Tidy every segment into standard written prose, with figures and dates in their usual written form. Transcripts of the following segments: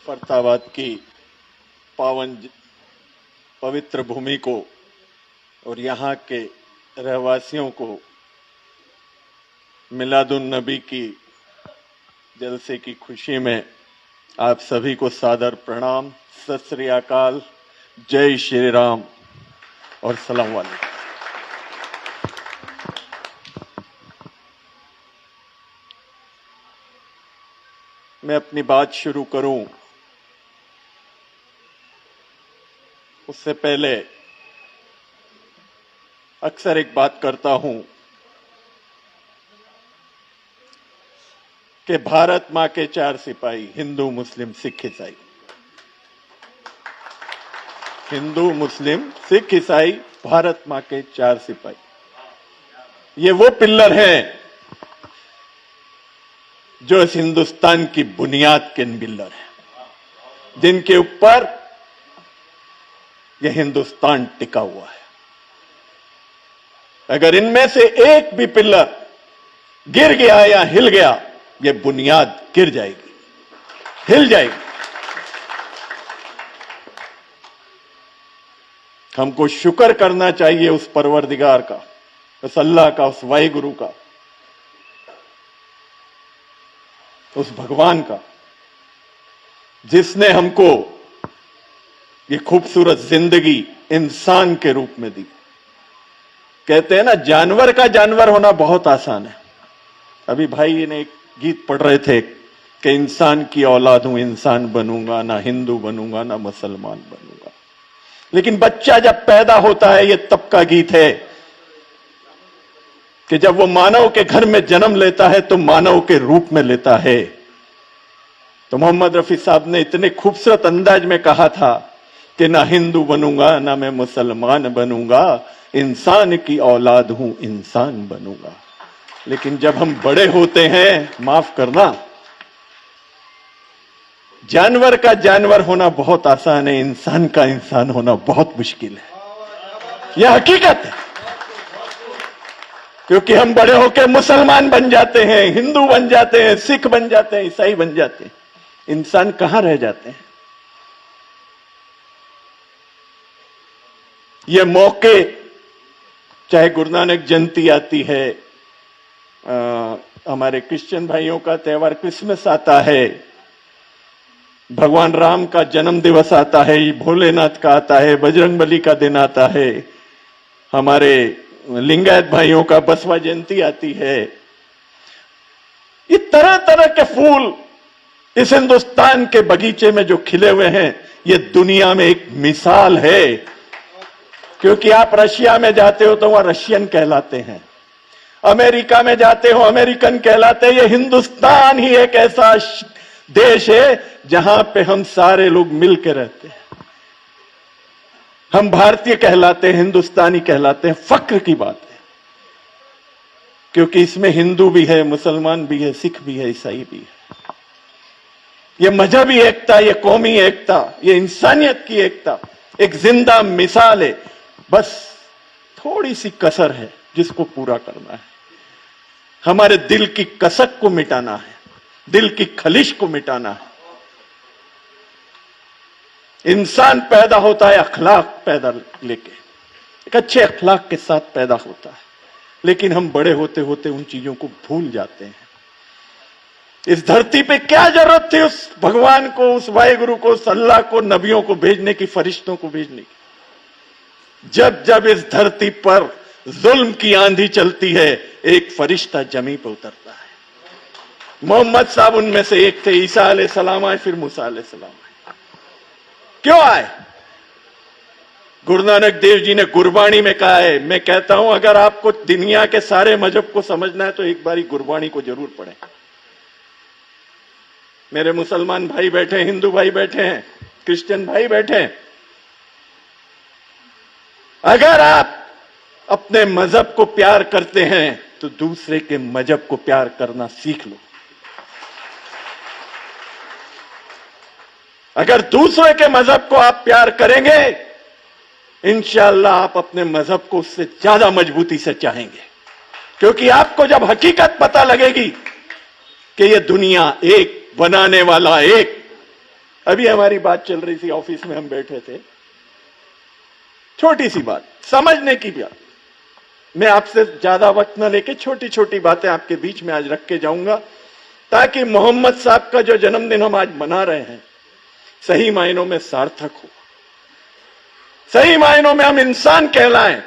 फरताबाद की पावन पवित्र भूमि को और यहाँ के रहवासियों को मिलादुन नबी की जलसे की खुशी में आप सभी को सादर प्रणाम, सत श्री अकाल, जय श्री राम और सलाम वालेकुम। मैं अपनी बात शुरू करूं उससे पहले अक्सर एक बात करता हूं कि भारत मां के चार सिपाही हिंदू मुस्लिम सिख ईसाई, हिंदू मुस्लिम सिख ईसाई भारत मां के चार सिपाही, ये वो पिल्लर हैं जो इस हिंदुस्तान की बुनियाद के पिल्लर हैं, जिनके ऊपर यह हिंदुस्तान टिका हुआ है। अगर इनमें से एक भी पिल्लर गिर गया या हिल गया, यह बुनियाद गिर जाएगी, हिल जाएगी। हमको शुक्र करना चाहिए उस परवरदिगार का, उस अल्लाह का, उस वाहिगुरु का, उस भगवान का, जिसने हमको ये खूबसूरत जिंदगी इंसान के रूप में दी। कहते हैं ना, जानवर का जानवर होना बहुत आसान है। अभी भाई ने एक गीत पढ़ रहे थे कि इंसान की औलाद हूं, इंसान बनूंगा, ना हिंदू बनूंगा ना मुसलमान बनूंगा। लेकिन बच्चा जब पैदा होता है, ये तब का गीत है कि जब वो मानव के घर में जन्म लेता है तो मानव के रूप में लेता है। तो मोहम्मद रफी साहब ने इतने खूबसूरत अंदाज में कहा था कि ना हिंदू बनूंगा ना मैं मुसलमान बनूंगा, इंसान की औलाद हूं, इंसान बनूंगा। लेकिन जब हम बड़े होते हैं, माफ करना, जानवर का जानवर होना बहुत आसान है, इंसान का इंसान होना बहुत मुश्किल है। यह हकीकत है। क्योंकि हम बड़े होकर मुसलमान बन जाते हैं, हिंदू बन जाते हैं, सिख बन जाते हैं, ईसाई बन जाते हैं, इंसान कहां रह जाते हैं। ये मौके, चाहे गुरु नानक जयंती आती है, हमारे क्रिश्चियन भाइयों का त्योहार क्रिसमस आता है, भगवान राम का जन्म दिवस आता है, भोलेनाथ का आता है, बजरंगबली का दिन आता है, हमारे लिंगायत भाइयों का बसवा जयंती आती है। ये तरह तरह के फूल इस हिंदुस्तान के बगीचे में जो खिले हुए हैं, ये दुनिया में एक मिसाल है। क्योंकि आप रशिया में जाते हो तो वहां रशियन कहलाते हैं, अमेरिका में जाते हो अमेरिकन कहलाते हैं। ये हिंदुस्तान ही एक ऐसा देश है जहां पे हम सारे लोग मिलकर रहते हैं। हम भारतीय कहलाते हैं, हिंदुस्तानी कहलाते हैं। फक्र की बात है, क्योंकि इसमें हिंदू भी है, मुसलमान भी है, सिख भी है, ईसाई भी है। ये मजहबी एकता, ये कौमी एकता, ये इंसानियत की एकता एक जिंदा मिसाल है। बस थोड़ी सी कसर है जिसको पूरा करना है। हमारे दिल की कसक को मिटाना है, दिल की खलिश को मिटाना है। इंसान पैदा होता है अखलाक पैदा लेके, एक अच्छे अखलाक के साथ पैदा होता है। लेकिन हम बड़े होते होते उन चीजों को भूल जाते हैं। इस धरती पे क्या जरूरत थी उस भगवान को, उस वाहिगुरु को, उस अल्लाह को, नबियों को भेजने की, फरिश्तों को भेजने की। जब जब इस धरती पर जुल्म की आंधी चलती है, एक फरिश्ता जमीन पर उतरता है। मोहम्मद साहब उनमें से एक थे। ईसा अलैहिस्सलाम आए, फिर मूसा अलैहिस्सलाम आए। क्यों आए? गुरु नानक देव जी ने गुरबाणी में कहा है, मैं कहता हूं अगर आपको दुनिया के सारे मजहब को समझना है तो एक बारी गुरबाणी को जरूर पढ़ें। मेरे मुसलमान भाई बैठे हैं, हिंदू भाई बैठे हैं, क्रिश्चियन भाई बैठे हैं। अगर आप अपने मजहब को प्यार करते हैं तो दूसरे के मजहब को प्यार करना सीख लो। अगर दूसरे के मजहब को आप प्यार करेंगे, इंशाअल्लाह आप अपने मजहब को उससे ज्यादा मजबूती से चाहेंगे। क्योंकि आपको जब हकीकत पता लगेगी कि यह दुनिया एक, बनाने वाला एक, अभी हमारी बात चल रही थी, ऑफिस में हम बैठे थे, छोटी सी बात समझने की बात। मैं आपसे ज्यादा वक्त न लेके छोटी छोटी बातें आपके बीच में आज रख के जाऊंगा, ताकि मोहम्मद साहब का जो जन्मदिन हम आज मना रहे हैं सही मायनों में सार्थक हो, सही मायनों में हम इंसान कहलाएं।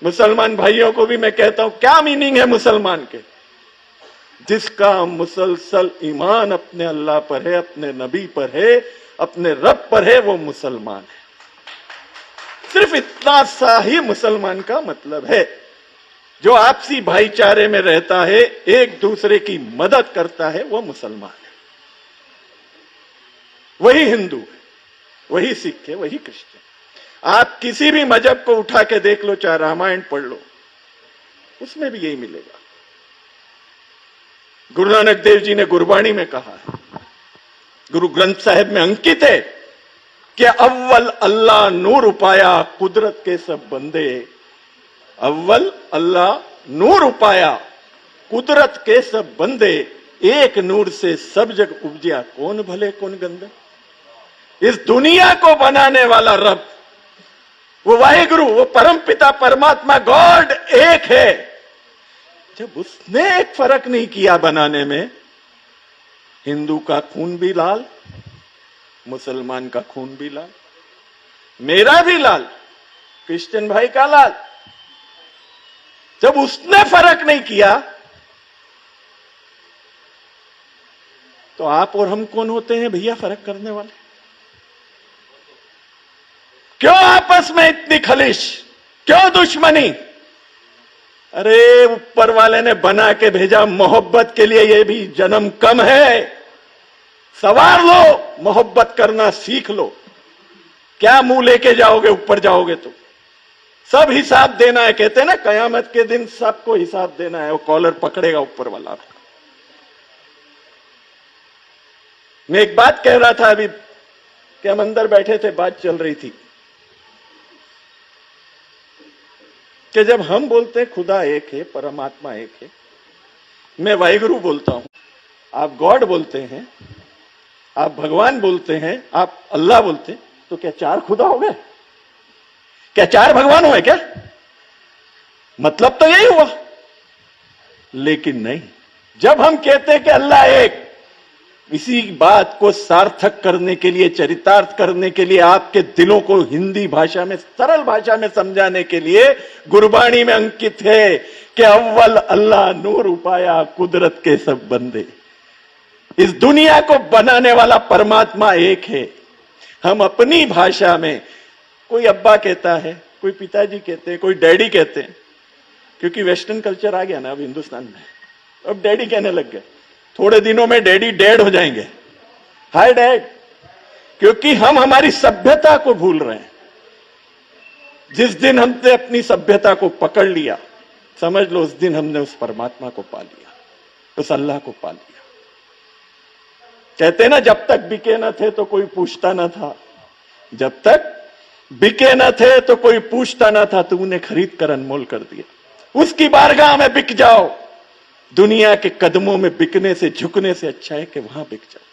मुसलमान भाइयों को भी मैं कहता हूं, क्या मीनिंग है मुसलमान के? जिसका मुसलसल ईमान अपने अल्लाह पर है, अपने नबी पर है, अपने रब पर है, वो मुसलमान है। सिर्फ इतना सा ही मुसलमान का मतलब है। जो आपसी भाईचारे में रहता है, एक दूसरे की मदद करता है, वो मुसलमान है। वही हिंदू है, वही सिख है, वही क्रिश्चियन। आप किसी भी मजहब को उठा के देख लो, चाहे रामायण पढ़ लो, उसमें भी यही मिलेगा। गुरु नानक देव जी ने गुरबाणी में कहा है, गुरु ग्रंथ साहिब में अंकित है कि अव्वल अल्लाह नूर उपाया कुदरत के सब बंदे। अव्वल अल्लाह नूर उपाया कुदरत के सब बंदे, एक नूर से सब जग उपजिया, कौन भले कौन गंदे। इस दुनिया को बनाने वाला रब, वो वाहिगुरु, वो परम पिता परमात्मा गॉड एक है। जब उसने एक फर्क नहीं किया बनाने में, हिंदू का खून भी लाल, मुसलमान का खून भी लाल, मेरा भी लाल, क्रिश्चियन भाई का लाल, जब उसने फर्क नहीं किया, तो आप और हम कौन होते हैं भैया फर्क करने वाले? क्यों आपस में इतनी खलिश, क्यों दुश्मनी? अरे ऊपर वाले ने बना के भेजा मोहब्बत के लिए, ये भी जन्म कम है, सवार लो, मोहब्बत करना सीख लो। क्या मुंह लेके जाओगे ऊपर जाओगे तो? सब हिसाब देना है, कहते हैं ना कयामत के दिन सबको हिसाब देना है, वो कॉलर पकड़ेगा ऊपर वाला आपका। मैं एक बात कह रहा था अभी कि हम अंदर बैठे थे, बात चल रही थी कि जब हम बोलते हैं खुदा एक है, परमात्मा एक है, मैं वाहिगुरु बोलता हूं, आप गॉड बोलते हैं, आप भगवान बोलते हैं, आप अल्लाह बोलते हैं, तो क्या चार खुदा हो गए? क्या चार भगवान हुए क्या? मतलब तो यही हुआ। लेकिन नहीं, जब हम कहते हैं कि अल्लाह एक, इसी बात को सार्थक करने के लिए, चरितार्थ करने के लिए, आपके दिलों को हिंदी भाषा में, सरल भाषा में समझाने के लिए गुरबाणी में अंकित है कि अव्वल अल्लाह नूर उपाया कुदरत के सब बंदे। इस दुनिया को बनाने वाला परमात्मा एक है। हम अपनी भाषा में, कोई अब्बा कहता है, कोई पिताजी कहते हैं, कोई डैडी कहते हैं, क्योंकि वेस्टर्न कल्चर आ गया ना अब हिंदुस्तान में, अब डैडी कहने लग गए। थोड़े दिनों में डैडी डैड हो जाएंगे, हाय डैड, क्योंकि हम हमारी सभ्यता को भूल रहे हैं। जिस दिन हमने अपनी सभ्यता को पकड़ लिया, समझ लो उस दिन हमने उस परमात्मा को पा लिया, उस अल्लाह को पा लिया। कहते ना जब तक बिके न थे तो कोई पूछता न था, जब तक बिके न थे तो कोई पूछता न था, तूने खरीद कर अनमोल कर दिया। उसकी बारगाह में बिक जाओ। दुनिया के कदमों में बिकने से, झुकने से अच्छा है कि वहां बिक जाओ।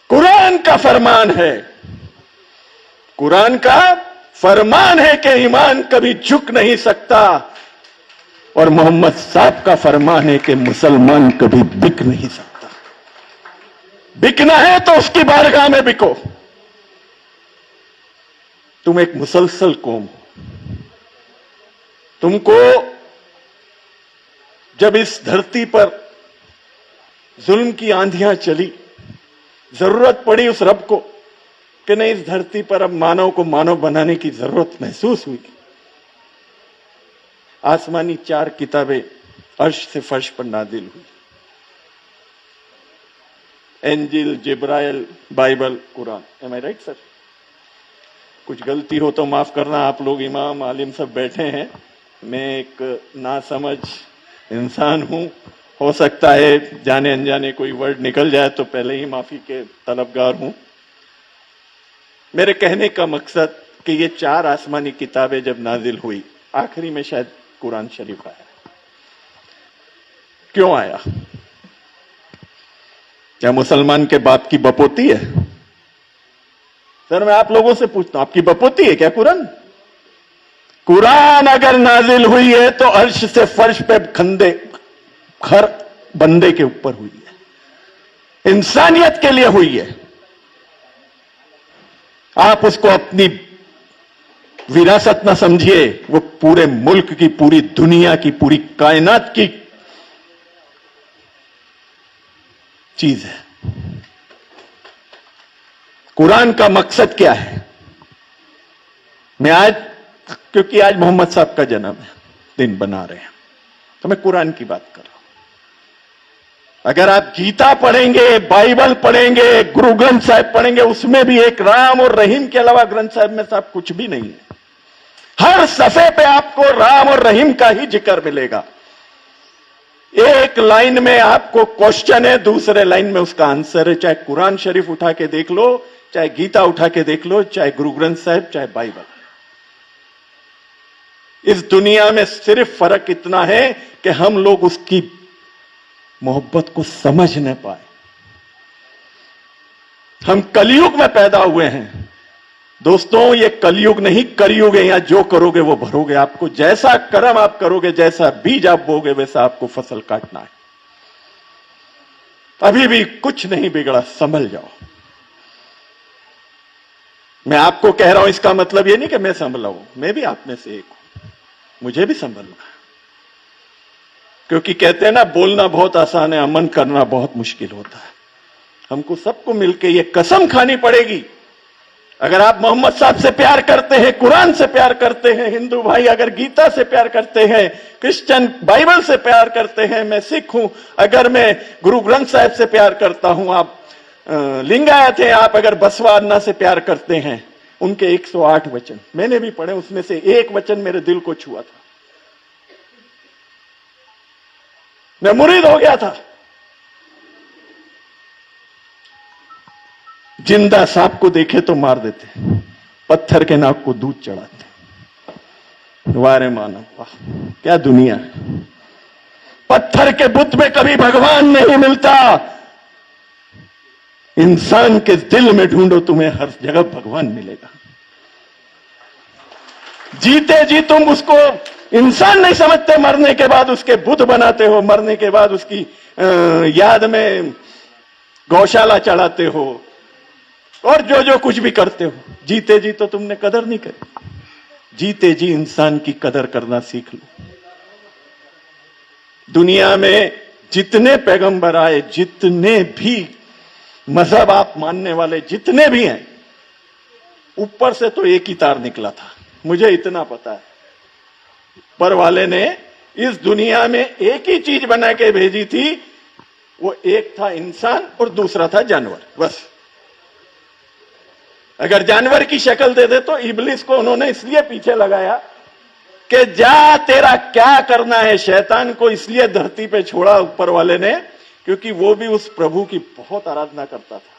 कुरान का फरमान है, कुरान का फरमान है कि ईमान कभी झुक नहीं सकता, और मोहम्मद साहब का फरमान है कि मुसलमान कभी बिक नहीं सकता। बिकना है तो उसकी बारगाह में बिको। तुम एक मुसलसल कौम हो। तुमको जब इस धरती पर जुल्म की आंधियां चली, जरूरत पड़ी उस रब को कि नहीं, इस धरती पर अब मानव को मानव बनाने की जरूरत महसूस हुई। आसमानी चार किताबें अर्श से फर्श पर नाजिल हुई, इंजील, जिब्राइल, बाइबल, कुरान। एम आई राइट सर? कुछ गलती हो तो माफ करना, आप लोग इमाम आलिम सब बैठे हैं, मैं एक नासमझ इंसान हूं, हो सकता है जाने अनजाने कोई वर्ड निकल जाए तो पहले ही माफी के तलबगार हूं। मेरे कहने का मकसद कि ये चार आसमानी किताबें जब नाजिल हुई, आखिरी में शायद कुरान शरीफ आया। क्यों आया? क्या मुसलमान के बाप की बपोती है? सर मैं आप लोगों से पूछता हूं, आपकी बपोती है क्या कुरान? कुरान अगर नाजिल हुई है तो अर्श से फर्श पे खंदे हर बंदे के ऊपर हुई है, इंसानियत के लिए हुई है। आप उसको अपनी विरासत ना समझिए, वो पूरे मुल्क की, पूरी दुनिया की, पूरी कायनात की चीज है। कुरान का मकसद क्या है? मैं आज, क्योंकि आज मोहम्मद साहब का जन्म है, दिन बना रहे हैं, तो मैं कुरान की बात कर रहा हूं। अगर आप गीता पढ़ेंगे, बाइबल पढ़ेंगे, गुरु ग्रंथ साहिब पढ़ेंगे, उसमें भी एक राम और रहीम के अलावा ग्रंथ साहिब में साहब कुछ भी नहीं है। हर सफ़े पे आपको राम और रहीम का ही जिक्र मिलेगा। एक लाइन में आपको क्वेश्चन है, दूसरे लाइन में उसका आंसर है। चाहे कुरान शरीफ उठा के देख लो, चाहे गीता उठा के देख लो, चाहे गुरु ग्रंथ साहिब, चाहे बाइबल। इस दुनिया में सिर्फ फर्क इतना है कि हम लोग उसकी मोहब्बत को समझ न पाए। हम कलयुग में पैदा हुए हैं दोस्तों, ये कलयुग नहीं कलयुग है। यहां जो करोगे वो भरोगे। आपको जैसा कर्म आप करोगे, जैसा बीज आप बोगे, वैसा आपको फसल काटना है। अभी भी कुछ नहीं बिगड़ा, संभल जाओ। मैं आपको कह रहा हूं, इसका मतलब ये नहीं कि मैं संभला हूं, मैं भी आप में से एक हूं, मुझे भी संभलना है। क्योंकि कहते हैं ना, बोलना बहुत आसान है, अमल करना बहुत मुश्किल होता है। हमको सबको मिलकर ये कसम खानी पड़ेगी, अगर आप मोहम्मद साहब से प्यार करते हैं, कुरान से प्यार करते हैं, हिंदू भाई अगर गीता से प्यार करते हैं, क्रिश्चियन बाइबल से प्यार करते हैं, मैं सिख हूं, अगर मैं गुरु ग्रंथ साहिब से प्यार करता हूं, आप लिंगायत हैं, आप अगर बसवा अन्ना से प्यार करते हैं, उनके 108 वचन मैंने भी पढ़े, उसमें से एक वचन मेरे दिल को छुआ था, मैं मुरीद हो गया था। जिंदा सांप को देखे तो मार देते, पत्थर के नाक को दूध चढ़ाते। वारे मानव, वाह क्या दुनिया है। पत्थर के बुत में कभी भगवान नहीं मिलता, इंसान के दिल में ढूंढो, तुम्हें हर जगह भगवान मिलेगा। जीते जी तुम उसको इंसान नहीं समझते, मरने के बाद उसके बुत बनाते हो, मरने के बाद उसकी याद में गौशाला चढ़ाते हो और जो जो कुछ भी करते हो। जीते जी तो तुमने कदर नहीं करी। जीते जी इंसान की कदर करना सीख लो। दुनिया में जितने पैगंबर आए, जितने भी मजहब आप मानने वाले जितने भी हैं, ऊपर से तो एक ही तार निकला था, मुझे इतना पता है। ऊपर वाले ने इस दुनिया में एक ही चीज बना के भेजी थी, वो एक था इंसान और दूसरा था जानवर, बस। अगर जानवर की शक्ल दे दे तो इब्लिस को उन्होंने इसलिए पीछे लगाया कि जा तेरा क्या करना है। शैतान को इसलिए धरती पे छोड़ा ऊपर वाले ने क्योंकि वो भी उस प्रभु की बहुत आराधना करता था।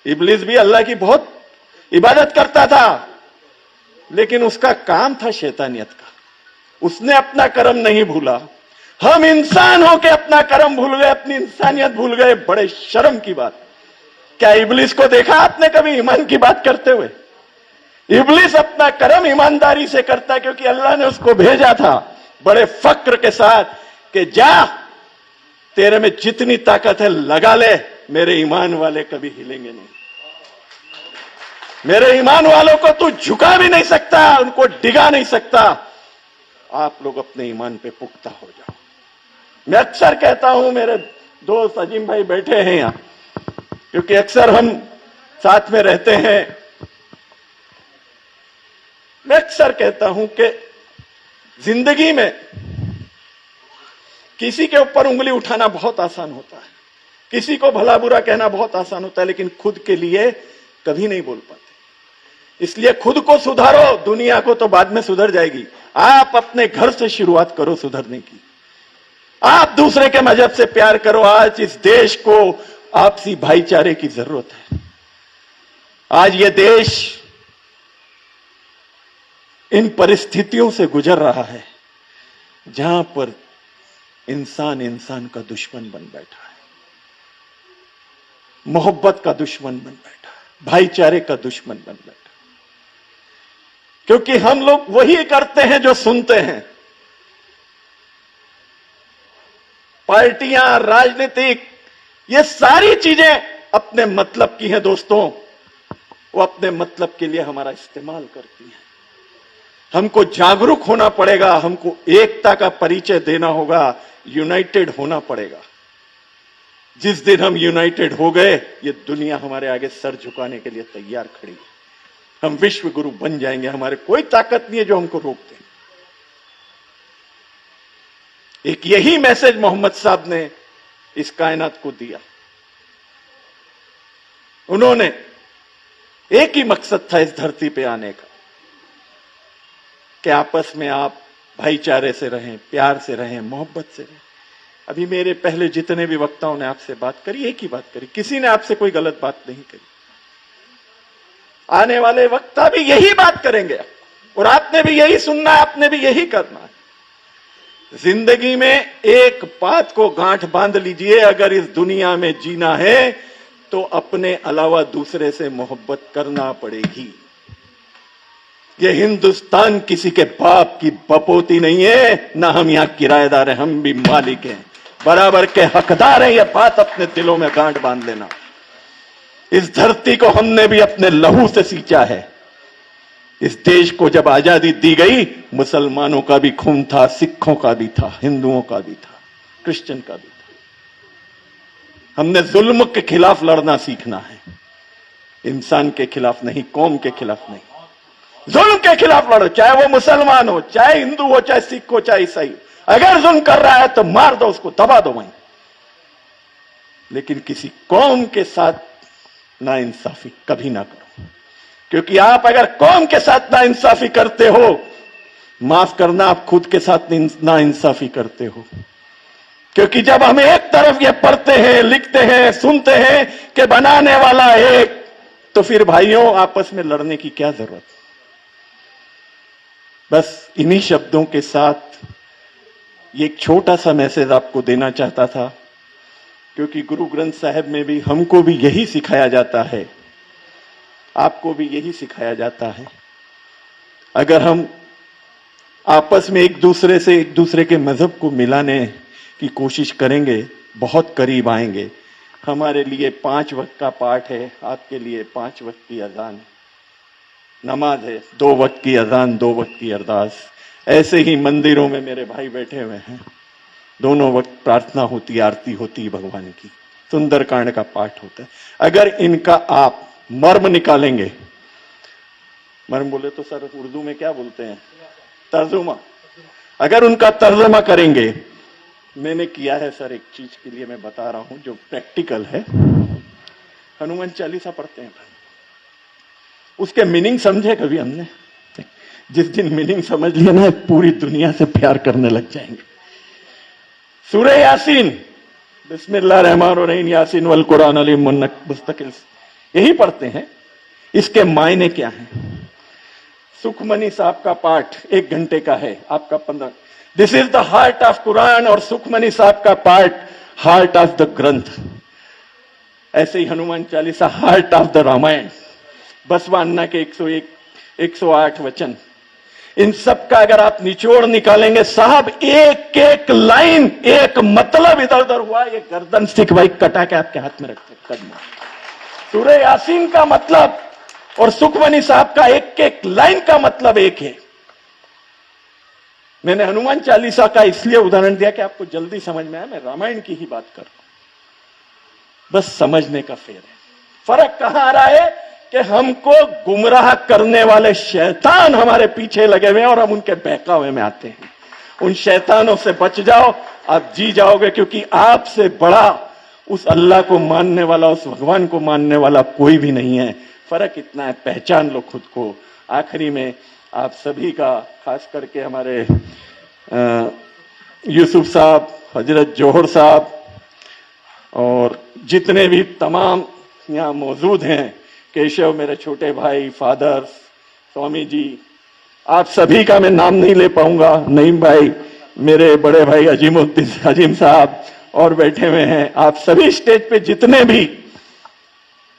इब्लिस भी अल्लाह की बहुत इबादत करता था, लेकिन उसका काम था शैतानियत का। उसने अपना कर्म नहीं भूला। हम इंसान हो के अपना कर्म भूल गए, अपनी इंसानियत भूल गए। बड़े शर्म की बात। क्या इब्लिस को देखा आपने कभी ईमान की बात करते हुए? इब्लिस अपना कर्म ईमानदारी से करता क्योंकि अल्लाह ने उसको भेजा था बड़े फक्र के साथ कि जा तेरे में जितनी ताकत है लगा ले, मेरे ईमान वाले कभी हिलेंगे नहीं। मेरे ईमान वालों को तू झुका भी नहीं सकता, उनको डिगा नहीं सकता। आप लोग अपने ईमान पे पुख्ता हो जाओ। मैं अक्सर कहता हूं, मेरे दोस्त अजीम भाई बैठे हैं यहां, क्योंकि अक्सर हम साथ में रहते हैं। मैं अक्सर कहता हूं कि जिंदगी में किसी के ऊपर उंगली उठाना बहुत आसान होता है, किसी को भला बुरा कहना बहुत आसान होता है, लेकिन खुद के लिए कभी नहीं बोल पाते। इसलिए खुद को सुधारो, दुनिया को तो बाद में सुधर जाएगी। आप अपने घर से शुरुआत करो सुधरने की। आप दूसरे के मजहब से प्यार करो। आज इस देश को आपसी भाईचारे की जरूरत है। आज ये देश इन परिस्थितियों से गुजर रहा है जहां पर इंसान इंसान का दुश्मन बन बैठा है। मोहब्बत का दुश्मन बन बैठा, भाईचारे का दुश्मन बन बैठा। क्योंकि हम लोग वही करते हैं जो सुनते हैं। पार्टियां, राजनीतिक, ये सारी चीजें अपने मतलब की हैं दोस्तों। वो अपने मतलब के लिए हमारा इस्तेमाल करती हैं। हमको जागरूक होना पड़ेगा, हमको एकता का परिचय देना होगा, यूनाइटेड होना पड़ेगा। जिस दिन हम यूनाइटेड हो गए, ये दुनिया हमारे आगे सर झुकाने के लिए तैयार खड़ी है। हम विश्व गुरु बन जाएंगे, हमारे कोई ताकत नहीं है जो हमको रोक दे। एक यही मैसेज मोहम्मद साहब ने इस कायनात को दिया। उन्होंने एक ही मकसद था इस धरती पे आने का कि आपस में आप भाईचारे से रहें, प्यार से रहें, मोहब्बत से रहें। अभी मेरे पहले जितने भी वक्ताओं ने आपसे बात करी, एक ही बात करी, किसी ने आपसे कोई गलत बात नहीं करी। आने वाले वक्ता भी यही बात करेंगे और आपने भी यही सुनना है, आपने भी यही करना है। जिंदगी में एक बात को गांठ बांध लीजिए, अगर इस दुनिया में जीना है तो अपने अलावा दूसरे से मोहब्बत करना पड़ेगी। ये हिंदुस्तान किसी के बाप की बपोती नहीं है, ना हम यहां किराएदार हैं, हम भी मालिक हैं, बराबर के हकदार हैं। ये बात अपने दिलों में गांठ बांध लेना। इस धरती को हमने भी अपने लहू से सींचा है। इस देश को जब आजादी दी गई, मुसलमानों का भी खून था, सिखों का भी था, हिंदुओं का भी था, क्रिश्चियन का भी था। हमने जुल्म के खिलाफ लड़ना सीखना है, इंसान के खिलाफ नहीं, कौम के खिलाफ नहीं। जुल्म के खिलाफ लड़ो, चाहे वो मुसलमान हो, चाहे हिंदू हो, चाहे सिख हो, चाहे ईसाई हो। अगर जुल्म कर रहा है तो मार दो उसको, दबा दो वहीं। लेकिन किसी कौम के साथ नाइंसाफी कभी ना करो, क्योंकि आप अगर कौम के साथ नाइंसाफी करते हो, माफ करना, आप खुद के साथ नाइंसाफी करते हो। क्योंकि जब हम एक तरफ ये पढ़ते हैं, लिखते हैं, सुनते हैं कि बनाने वाला एक, तो फिर भाइयों आपस में लड़ने की क्या जरूरत। बस इन्हीं शब्दों के साथ ये एक छोटा सा मैसेज आपको देना चाहता था, क्योंकि गुरु ग्रंथ साहिब में भी हमको भी यही सिखाया जाता है, आपको भी यही सिखाया जाता है। अगर हम आपस में एक दूसरे के मजहब को मिलाने की कोशिश करेंगे, बहुत करीब आएंगे। हमारे लिए 5 वक्त का पाठ है, आपके लिए 5 वक्त की अजान है, नमाज है, 2 वक्त की अजान, 2 वक्त की अरदास। ऐसे ही मंदिरों में मेरे भाई बैठे हुए हैं, दोनों वक्त प्रार्थना होती है, आरती होती है भगवान की, सुंदरकांड का पाठ होता है। अगर इनका आप मर्म निकालेंगे, मर्म बोले तो सर उर्दू में क्या बोलते हैं, तर्जुमा, अगर उनका तर्जुमा करेंगे, मैंने किया है सर, एक चीज के लिए मैं बता रहा हूं जो प्रैक्टिकल है। हनुमान चालीसा पढ़ते हैं, उसके मीनिंग समझे कभी हमने? जिस दिन मीनिंग समझ लिया ना, पूरी दुनिया से प्यार करने लग जाएंगे। सूरह यासीन, बिस्मिल्लाहिर्रहमानिर्रहीम, यासीन वल कुरान अल मुस्तकिल, यही पढ़ते हैं। इसके मायने क्या हैं? सुखमनी साहब का पाठ 1 घंटे का है, आपका 15। This is the heart of Quran, और सुखमनी साहब का पाठ हार्ट ऑफ द ग्रंथ। ऐसे ही Hanuman Chalisa heart of the Ramayana, Basavanna के 101 108 वचन। इन सब का अगर आप निचोड़ निकालेंगे साहब, एक एक लाइन, एक मतलब इधर उधर हुआ, ये गर्दन स्टिक भाई कटा के आपके हाथ में रखते करना। सूरह यासीन का मतलब और सुखमनी साहब का एक एक लाइन का मतलब एक है। मैंने हनुमान चालीसा का इसलिए उदाहरण दिया कि आपको जल्दी समझ में आया, मैं रामायण की ही बात कर रहा हूं। बस समझने का फेर है। फर्क कहां आ रहा है कि हमको गुमराह करने वाले शैतान हमारे पीछे लगे हुए हैं और हम उनके बहकावे में आते हैं। उन शैतानों से बच जाओ, आप जी जाओगे, क्योंकि आपसे बड़ा उस अल्लाह को मानने वाला, उस भगवान को मानने वाला कोई भी नहीं है। फर्क इतना है, पहचान लो खुद को। आखिरी में आप सभी का, खास करके हमारे यूसुफ साहब, हजरत जौहर साहब और जितने भी तमाम यहाँ मौजूद हैं, केशव मेरे छोटे भाई, फादर, स्वामी जी, आप सभी का मैं नाम नहीं ले पाऊंगा। नईम भाई, मेरे बड़े भाई अजीम साहब और बैठे हुए हैं। आप सभी स्टेज पे जितने भी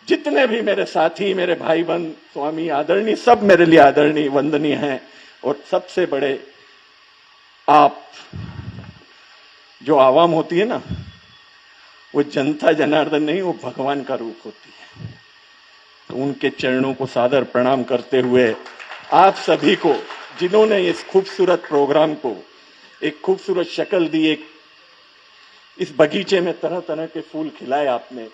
जितने भी मेरे साथी, मेरे भाई बहन, स्वामी आदरणीय, सब मेरे लिए आदरणीय वंदनीय हैं। और सबसे बड़े आप, जो आवाम होती है ना, वो जनता जनार्दन नहीं, वो भगवान का रूप होती है। तो उनके चरणों को सादर प्रणाम करते हुए आप सभी को, जिन्होंने इस खूबसूरत प्रोग्राम को एक खूबसूरत शक्ल दी, एक इस बगीचे में तरह तरह के फूल खिलाए आपने,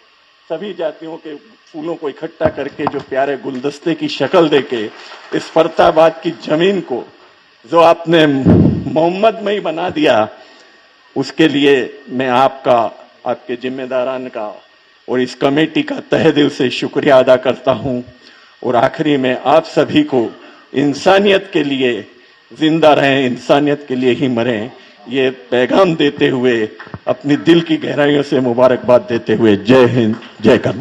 सभी जातियों के फूलों को इकट्ठा करके जो प्यारे गुलदस्ते की शक्ल देके इस फरताबाद की जमीन को जो आपने मोहम्मदमयी बना दिया, उसके लिए मैं आपका, आपके जिम्मेदारान का और इस कमेटी का तहे दिल से शुक्रिया अदा करता हूं। और आखिरी में आप सभी को इंसानियत के लिए जिंदा रहें, इंसानियत के लिए ही मरें, ये पैगाम देते हुए अपनी दिल की गहराइयों से मुबारकबाद देते हुए जय हिंद, जय करना।